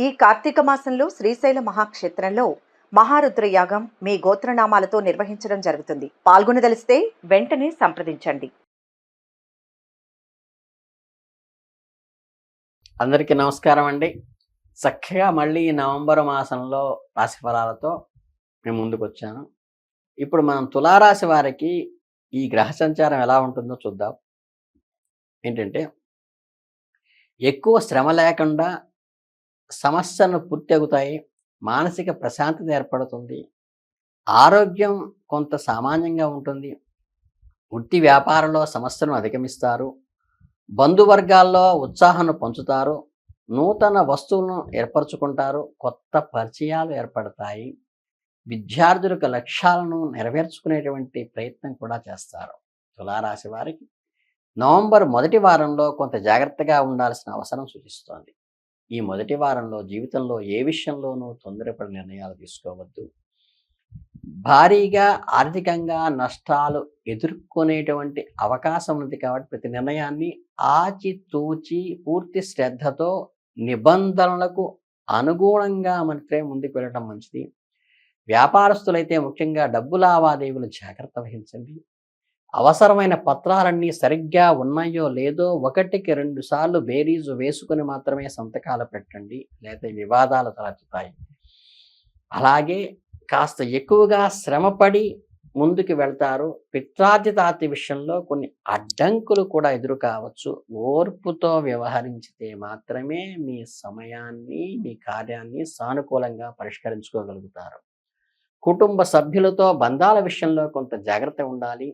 ఈ కార్తీక మాసంలో శ్రీశైల మహాక్షేత్రంలో మహారుద్ర యాగం మీ గోత్రనామాలతో నిర్వహించడం జరుగుతుంది. పాల్గొనదలిస్తే వెంటనే సంప్రదించండి. అందరికీ నమస్కారం అండి. చక్కగా మళ్ళీ నవంబర్ మాసంలో రాశి ఫలాలతో మేము ముందుకు వచ్చాను. ఇప్పుడు మనం తులారాశి వారికి ఈ గ్రహ సంచారం ఎలా ఉంటుందో చూద్దాం. ఏంటంటే, ఎక్కువ శ్రమ లేకుండా సమస్యలు పూర్తి అవుతాయి. మానసిక ప్రశాంతత ఏర్పడుతుంది. ఆరోగ్యం కొంత సామాన్యంగా ఉంటుంది. వృత్తి వ్యాపారంలో సమస్యలను అధిగమిస్తారు. బంధువర్గాల్లో ఉత్సాహాన్ని పంచుతారు. నూతన వస్తువులను ఏర్పరచుకుంటారు. కొత్త పరిచయాలు ఏర్పడతాయి. విద్యార్థులకు లక్ష్యాలను నెరవేర్చుకునేటువంటి ప్రయత్నం కూడా చేస్తారు. తులారాశి వారికి నవంబర్ మొదటి వారంలో కొంత జాగ్రత్తగా ఉండాల్సిన అవసరం సూచిస్తోంది. ఈ మొదటి వారంలో జీవితంలో ఏ విషయంలోనూ తొందరపడి నిర్ణయాలు తీసుకోవద్దు. భారీగా ఆర్థికంగా నష్టాలు ఎదుర్కొనేటువంటి అవకాశం ఉంది కాబట్టి ప్రతి నిర్ణయాన్ని ఆచితూచి పూర్తి శ్రద్ధతో నిబంధనలకు అనుగుణంగా మనకే ముందుకు వెళ్ళడం మంచిది. వ్యాపారస్తులైతే ముఖ్యంగా డబ్బు లావాదేవీలు జాగ్రత్త వహించండి. అవసరమైన పత్రాలన్నీ సరిగ్గా ఉన్నాయో లేదో ఒకటికి 2 సార్లు బేరీజు వేసుకుని మాత్రమే సంతకాలు పెట్టండి, లేదా వివాదాలు తలెత్తుతాయి. అలాగే కాస్త ఎక్కువగా శ్రమపడి ముందుకు వెళ్తారు. పిత్రార్జితాతి విషయంలో కొన్ని అడ్డంకులు కూడా ఎదురు కావచ్చు. ఓర్పుతో వ్యవహరించితే మాత్రమే మీ సమయాన్ని, మీ కార్యాన్ని సానుకూలంగా పరిష్కరించుకోగలుగుతారు. కుటుంబ సభ్యులతో బంధాల విషయంలో కొంత జాగ్రత్త ఉండాలి.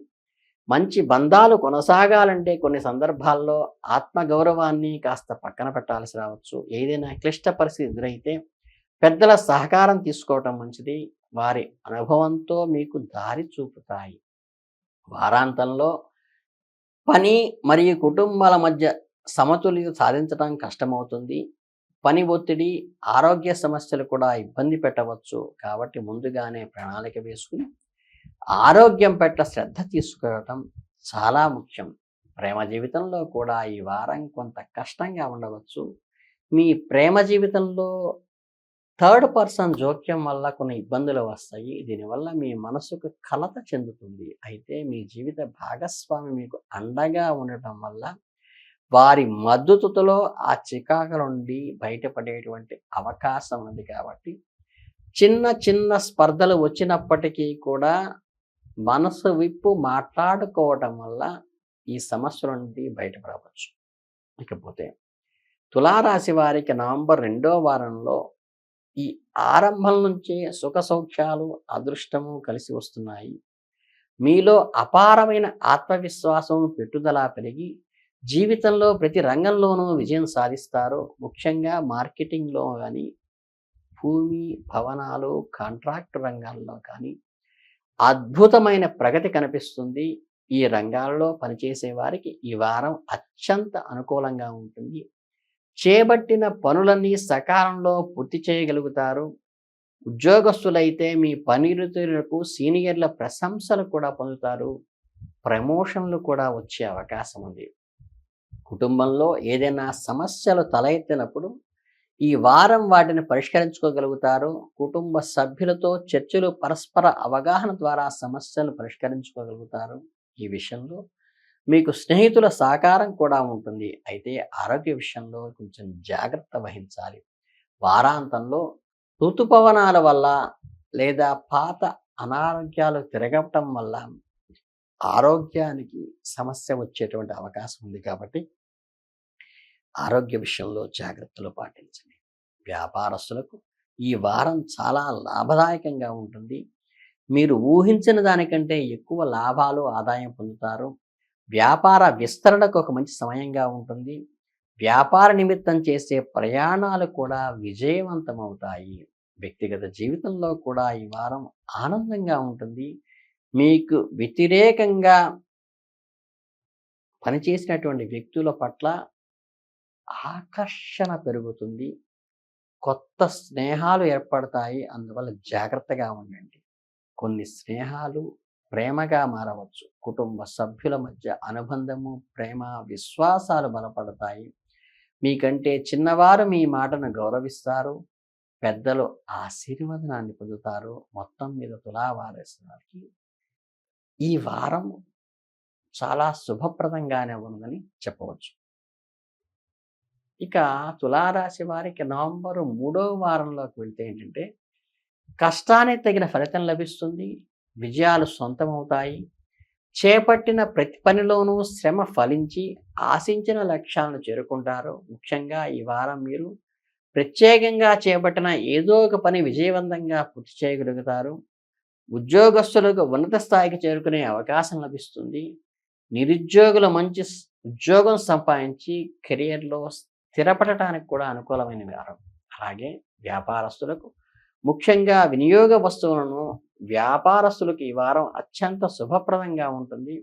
మంచి బంధాలు కొనసాగాలంటే కొన్ని సందర్భాల్లో ఆత్మగౌరవాన్ని కాస్త పక్కన పెట్టాల్సి రావచ్చు. ఏదైనా క్లిష్ట పరిస్థితి ఎదురైతే పెద్దల సహకారం తీసుకోవటం మంచిది. వారి అనుభవంతో మీకు దారి చూపుతాయి. వారాంతంలో పని మరియు కుటుంబాల మధ్య సమతుల్యత సాధించడం కష్టమవుతుంది. పని ఒత్తిడి, ఆరోగ్య సమస్యలు కూడా ఇబ్బంది పెట్టవచ్చు. కాబట్టి ముందుగానే ప్రణాళిక వేసుకుని ఆరోగ్యం పట్ల శ్రద్ధ తీసుకోవటం చాలా ముఖ్యం. ప్రేమ జీవితంలో కూడా ఈ వారం కొంత కష్టంగా ఉండవచ్చు. మీ ప్రేమ జీవితంలో థర్డ్ పర్సన్ జోక్యం వల్ల కొన్ని ఇబ్బందులు వస్తాయి. దీనివల్ల మీ మనసుకు కలత చెందుతుంది. అయితే మీ జీవిత భాగస్వామి మీకు అండగా ఉండటం వల్ల వారి మద్దతుతో ఆ చికాకుల నుండి బయటపడేటువంటి అవకాశం ఉంది. కాబట్టి చిన్న చిన్న స్పర్ధలు వచ్చినప్పటికీ కూడా మనసు విప్పు మాట్లాడుకోవటం వల్ల ఈ సమస్యల నుండి బయటపడవచ్చు. ఇకపోతే తులారాశి వారికి నవంబర్ 2వ వారంలో ఈ ఆరంభం నుంచే సుఖ సౌఖ్యాలు, అదృష్టము కలిసి వస్తున్నాయి. మీలో అపారమైన ఆత్మవిశ్వాసం, పెట్టుదల పెరిగి జీవితంలో ప్రతి రంగంలోనూ విజయం సాధిస్తారు. ముఖ్యంగా మార్కెటింగ్లో కానీ, భూమి, భవనాలు, కాంట్రాక్ట్ రంగాల్లో కానీ అద్భుతమైన ప్రగతి కనిపిస్తుంది. ఈ రంగాల్లో పనిచేసే వారికి ఈ వారం అత్యంత అనుకూలంగా ఉంటుంది. చేపట్టిన పనులన్నీ సకాలంలో పూర్తి చేయగలుగుతారు. ఉద్యోగస్తులైతే మీ పనితీరుకు సీనియర్ల ప్రశంసలు కూడా పొందుతారు. ప్రమోషన్లు కూడా వచ్చే అవకాశం ఉంది. కుటుంబంలో ఏదైనా సమస్యలు తలెత్తినప్పుడు ఈ వారం వాటిని పరిష్కరించుకోగలుగుతారు. కుటుంబ సభ్యులతో చర్చలు, పరస్పర అవగాహన ద్వారా సమస్యలు పరిష్కరించుకోగలుగుతారు. ఈ విషయంలో మీకు స్నేహితుల సహకారం కూడా ఉంటుంది. అయితే ఆరోగ్య విషయంలో కొంచెం జాగ్రత్త వహించాలి. వారాంతంలో ఋతుపవనాల వల్ల లేదా పాత అనారోగ్యాలు తిరగటం వల్ల ఆరోగ్యానికి సమస్య వచ్చేటువంటి అవకాశం ఉంది. కాబట్టి ఆరోగ్య విషయంలో జాగ్రత్తలు పాటించండి. వ్యాపారస్తులకు ఈ వారం చాలా లాభదాయకంగా ఉంటుంది. మీరు ఊహించిన దానికంటే ఎక్కువ లాభాలు, ఆదాయం పొందుతారు. వ్యాపార విస్తరణకు ఒక మంచి సమయంగా ఉంటుంది. వ్యాపార నిమిత్తం చేసే ప్రయాణాలు కూడా విజయవంతమవుతాయి. వ్యక్తిగత జీవితంలో కూడా ఈ వారం ఆనందంగా ఉంటుంది. మీకు వ్యతిరేకంగా పనిచేసినటువంటి వ్యక్తుల పట్ల ఆకర్షణ పెరుగుతుంది. కొత్త స్నేహాలు ఏర్పడతాయి. అందువల్ల జాగ్రత్తగా ఉండండి. కొన్ని స్నేహాలు ప్రేమగా మారవచ్చు. కుటుంబ సభ్యుల మధ్య అనుబంధము, ప్రేమ, విశ్వాసాలు బలపడతాయి. మీకంటే చిన్నవారు మీ మాటను గౌరవిస్తారు. పెద్దలు ఆశీర్వదనాన్ని పొందుతారు. మొత్తం మీద తులావారేశ్వరికి ఈ వారం చాలా శుభప్రదంగానే ఉందని చెప్పవచ్చు. ఇక తులారాశి వారికి నవంబర్ 3వ వారంలోకి వెళ్తే ఏంటంటే, కష్టానికి తగిన ఫలితం లభిస్తుంది. విజయాలు సొంతమవుతాయి. చేపట్టిన ప్రతి పనిలోనూ శ్రమ ఫలించి ఆశించిన లక్ష్యాలను చేరుకుంటారు. ముఖ్యంగా ఈ వారం మీరు ప్రత్యేకంగా చేపట్టిన ఏదో ఒక పని విజయవంతంగా పూర్తి చేయగలుగుతారు. ఉద్యోగస్తులకు ఉన్నత స్థాయికి చేరుకునే అవకాశం లభిస్తుంది. నిరుద్యోగులు మంచి ఉద్యోగం సంపాదించి కెరియర్లో స్థిరపడటానికి కూడా అనుకూలమైన వారం. అలాగే వ్యాపారస్తులకు, ముఖ్యంగా వినియోగ వస్తువులను వ్యాపారస్తులకు ఈ వారం అత్యంత శుభప్రదంగా ఉంటుంది.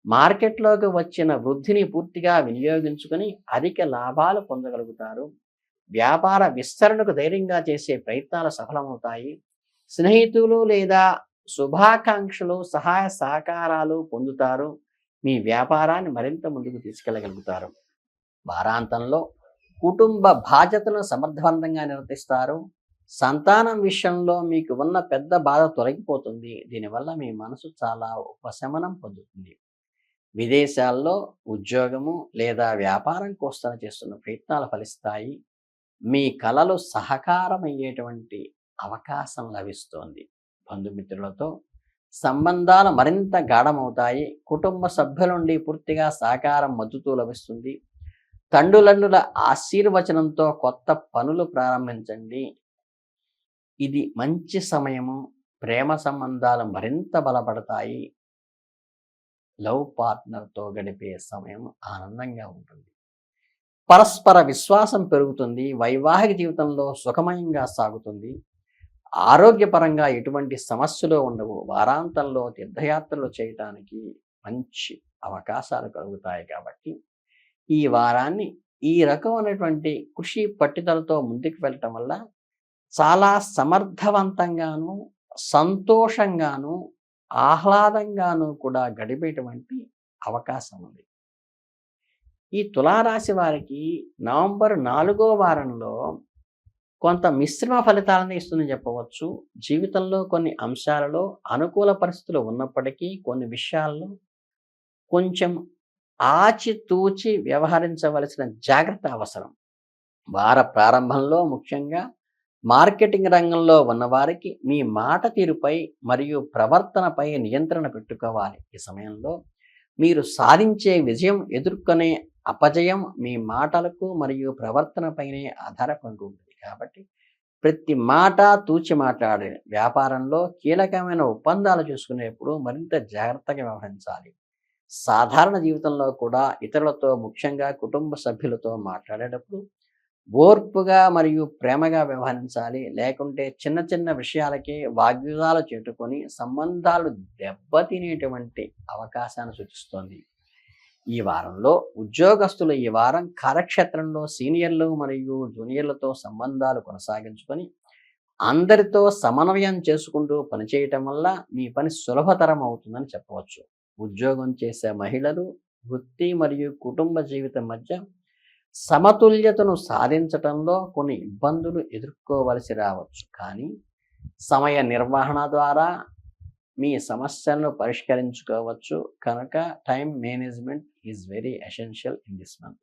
మార్కెట్లోకి వచ్చిన వృద్ధిని పూర్తిగా వినియోగించుకొని అధిక లాభాలు పొందగలుగుతారు. వ్యాపార విస్తరణకు ధైర్యంగా చేసే ప్రయత్నాలు సఫలమవుతాయి. స్నేహితులు లేదా శుభాకాంక్షలు సహాయ సహకారాలు పొందుతారు. మీ వ్యాపారాన్ని మరింత ముందుకు తీసుకెళ్లగలుగుతారు. వారాంతంలో కుటుంబ బాధ్యతలను సమర్థవంతంగా నిర్వర్తిస్తారు. సంతానం విషయంలో మీకు ఉన్న పెద్ద బాధ తొలగిపోతుంది. దీనివల్ల మీ మనసు చాలా ఉపశమనం పొందుతుంది. విదేశాల్లో ఉద్యోగము లేదా వ్యాపారం కోసం చేస్తున్న ప్రయత్నాలు ఫలిస్తాయి. మీ కలలు సహకారమయ్యేటువంటి అవకాశం లభిస్తోంది. బంధుమిత్రులతో సంబంధాలు మరింత గాఢమవుతాయి. కుటుంబ సభ్యుల నుండి పూర్తిగా సహకారం మద్దతు లభిస్తుంది. తండ్రుల ఆశీర్వచనంతో కొత్త పనులు ప్రారంభించండి. ఇది మంచి సమయము. ప్రేమ సంబంధాలు మరింత బలపడతాయి. లవ్ పార్ట్నర్తో గడిపే సమయం ఆనందంగా ఉంటుంది. పరస్పర విశ్వాసం పెరుగుతుంది. వైవాహిక జీవితంలో సుఖమయంగా సాగుతుంది. ఆరోగ్యపరంగా ఎటువంటి సమస్యలు ఉండవు. వారాంతంలో తీర్థయాత్రలు చేయటానికి మంచి అవకాశాలు కలుగుతాయి. కాబట్టి ఈ వారాన్ని ఈ రకమైనటువంటి కృషి పట్టుదలతో ముందుకు వెళ్ళటం వల్ల చాలా సమర్థవంతంగాను, సంతోషంగాను, ఆహ్లాదంగాను కూడా గడిపేటువంటి అవకాశం ఉంది. ఈ తులారాశి వారికి నవంబర్ 4వ వారంలో కొంత మిశ్రమ ఫలితాలను ఇస్తుందని చెప్పవచ్చు. జీవితంలో కొన్ని అంశాలలో అనుకూల పరిస్థితులు ఉన్నప్పటికీ కొన్ని విషయాల్లో కొంచెం ఆచితూచి వ్యవహరించవలసిన జాగ్రత్త అవసరం. వార ప్రారంభంలో ముఖ్యంగా మార్కెటింగ్ రంగంలో ఉన్నవారికి మీ మాట తీరుపై మరియు ప్రవర్తనపై నియంత్రణ పెట్టుకోవాలి. ఈ సమయంలో మీరు సాధించే విజయం ఎదుర్కొనే అపజయం మీ మాటలకు మరియు ప్రవర్తనపైనే ఆధారపడి ఉంటుంది. కాబట్టి ప్రతి మాట తూచి మాట్లాడే వ్యాపారంలో కీలకమైన ఒప్పందాలు చేసుకునేప్పుడు మరింత జాగ్రత్తగా వ్యవహరించాలి. సాధారణ జీవితంలో కూడా ఇతరులతో, ముఖ్యంగా కుటుంబ సభ్యులతో మాట్లాడేటప్పుడు ఓర్పుగా మరియు ప్రేమగా వ్యవహరించాలి. లేకుంటే చిన్న చిన్న విషయాలకే వాగ్వివాదాలు చేటుకొని సంబంధాలు దెబ్బతినేటువంటి అవకాశాన్ని సూచిస్తోంది. ఈ వారంలో ఉద్యోగస్తులు ఈ వారం కార్యక్షేత్రంలో సీనియర్లు మరియు జూనియర్లతో సంబంధాలు కొనసాగించుకొని అందరితో సమన్వయం చేసుకుంటూ పనిచేయటం వల్ల మీ పని సులభతరం అవుతుందని చెప్పవచ్చు. ఉద్యోగం చేసే మహిళలు వృత్తి మరియు కుటుంబ జీవితం మధ్య సమతుల్యతను సాధించటంలో కొన్ని ఇబ్బందులు ఎదుర్కోవలసి రావచ్చు. కానీ సమయ నిర్వహణ ద్వారా మీ సమస్యలను పరిష్కరించుకోవచ్చు. కనుక time management is very essential in this month.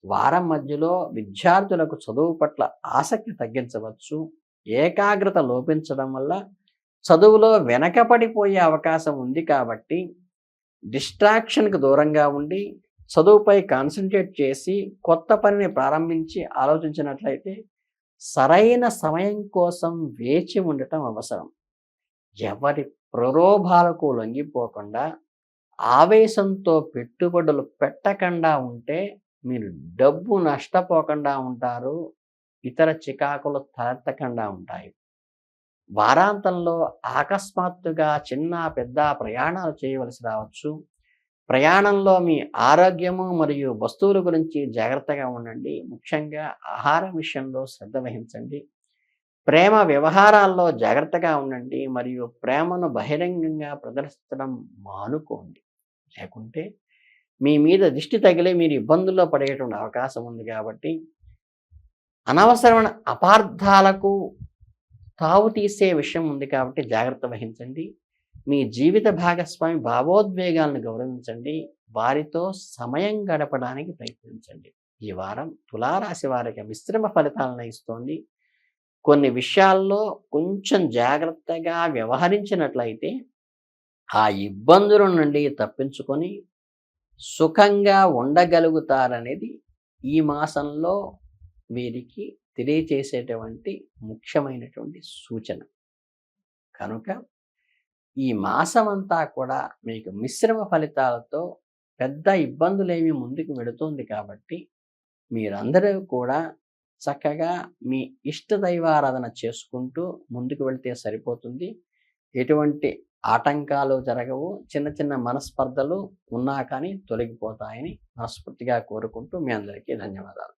వారం మధ్యలో విద్యార్థులకు చదువు పట్ల ఆసక్తి తగ్గించవచ్చు. ఏకాగ్రత లోపించడం వల్ల చదువులో వెనకపడిపోయే అవకాశం ఉంది. కాబట్టి డిస్ట్రాక్షన్కి దూరంగా ఉండి చదువుపై కాన్సన్ట్రేట్ చేసి కొత్త పనిని ప్రారంభించి ఆలోచించినట్లయితే సరైన సమయం కోసం వేచి ఉండటం అవసరం. ఎవరి ప్రలోభాలకు లొంగిపోకుండా ఆవేశంతో పెట్టుబడులు పెట్టకుండా ఉంటే మీరు డబ్బు నష్టపోకుండా ఉంటారు. ఇతర చికాకులు తలెత్తకుండా ఉంటాయి. వారాంతంలో అకస్మాత్తుగా చిన్న పెద్ద ప్రయాణాలు చేయవలసి రావచ్చు. ప్రయాణంలో మీ ఆరోగ్యము మరియు వస్తువుల గురించి జాగ్రత్తగా ఉండండి. ముఖ్యంగా ఆహారం విషయంలో శ్రద్ధ వహించండి. ప్రేమ వ్యవహారాల్లో జాగ్రత్తగా ఉండండి మరియు ప్రేమను బహిరంగంగా ప్రదర్శించడం మానుకోండి. లేకుంటే మీ మీద దిష్టి తగిలి మీరు ఇబ్బందుల్లో పడేటువంటి అవకాశం ఉంది కాబట్టి అనవసరమైన అపార్థాలకు తావు తీసే విషయం ఉంది కాబట్టి జాగ్రత్త వహించండి. మీ జీవిత భాగస్వామి భావోద్వేగాలను గౌరవించండి. వారితో సమయం గడపడానికి ప్రయత్నించండి. ఈ వారం తులారాశి వారికి మిశ్రమ ఫలితాలను ఇస్తోంది. కొన్ని విషయాల్లో కొంచెం జాగ్రత్తగా వ్యవహరించినట్లయితే ఆ ఇబ్బందుల నుండి తప్పించుకొని సుఖంగా ఉండగలుగుతారనేది ఈ మాసంలో వీరికి తెలియచేసేటువంటి ముఖ్యమైనటువంటి సూచన. కనుక ఈ మాసమంతా కూడా మీకు మిశ్రమ ఫలితాలతో పెద్ద ఇబ్బందులేమి ముందుకు వెడుతుంది కాబట్టి మీరందరూ కూడా చక్కగా మీ ఇష్ట దైవారాధన చేసుకుంటూ ముందుకు వెళ్తే సరిపోతుంది. ఎటువంటి ఆటంకాలు జరగవు. చిన్న చిన్న మనస్పర్ధలు ఉన్నా కానీ తొలగిపోతాయని మనస్ఫూర్తిగా కోరుకుంటూ మీ అందరికీ ధన్యవాదాలు.